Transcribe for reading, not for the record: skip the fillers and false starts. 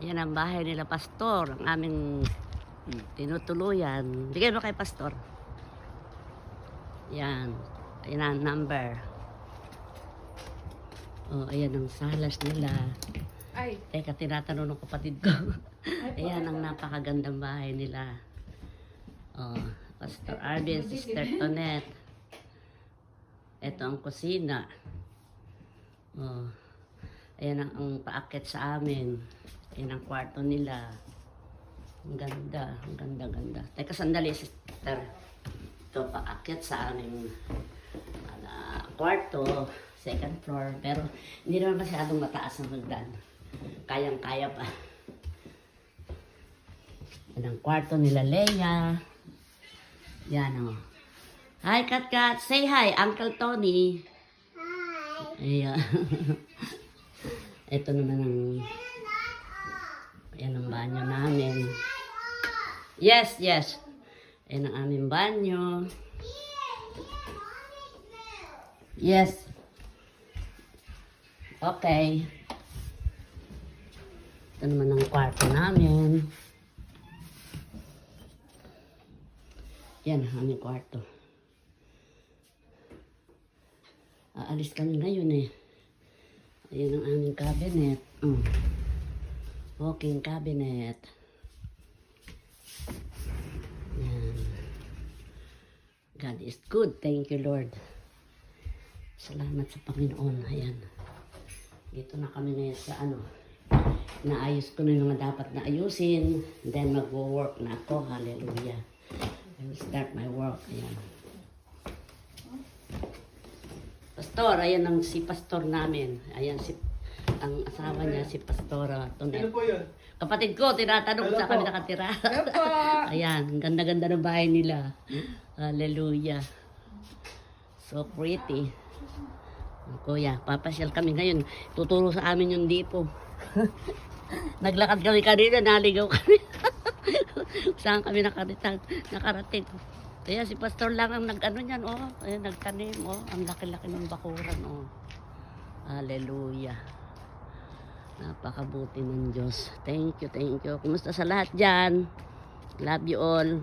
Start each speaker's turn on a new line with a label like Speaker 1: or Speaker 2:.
Speaker 1: Yan ang bahay nila Pastor, ang aming tinutuluyan. Bigay mo kay Pastor. Yan. Ayan ang number. Oh, ayan ang salas nila.
Speaker 2: Ay.
Speaker 1: Teka, tinatanong ng kapatid ko. Ayan ang napakagandang bahay nila. Oh, Pastor Arvin, Sister Tonette. Ito ang kusina. Oh, ayan ang paakit sa amin. Ayan ang kwarto nila. Ang ganda, ang ganda. Teka, sandali, sister. Ito, paakit sa aming kwarto, second floor. Pero hindi naman masyadong mataas ang hagdan. Kayang-kaya pa. Yan ang kwarto nila Leia. Yan o. Hi, Kat. Say hi, Uncle Tony. Hi. Ayan. Ito naman ang... Ayan ang banyo namin. Yes. Ayan ang aming banyo. Yes. Okay. Ito naman ang kwarto namin. Yan ang aming kwarto. Aalis kami ngayon eh. Ayan ang aming cabinet. Walking cabinet. Yan. God is good. Thank you, Lord. Salamat sa Panginoon. Ayan. Dito na kami ngayon sa naayos ko na yung mga dapat na ayusin. Then mag-work na ako. Hallelujah. I will start my work. Ayan. Pastor, ayan ang si Pastor namin. Ayan ang asawa niya, si Pastora Tonette.
Speaker 3: Sino po yun?
Speaker 1: Kapatid ko, tinatanong sa kami nakatira. Ayan, ang ganda-ganda ng bahay nila. Hallelujah. So pretty. Kuya, papasyal kami ngayon. Tuturo sa amin yung dipo. Naglakad kami kanina, naligaw kami. Saan kami nakarating. Kaya si Pastor lang ang nag-ano niyan, Ayan, nagtanim, Ang laki-laki ng bakuran, Hallelujah. Napakabuti ng Diyos. Thank you. Kumusta sa lahat dyan? Love you all.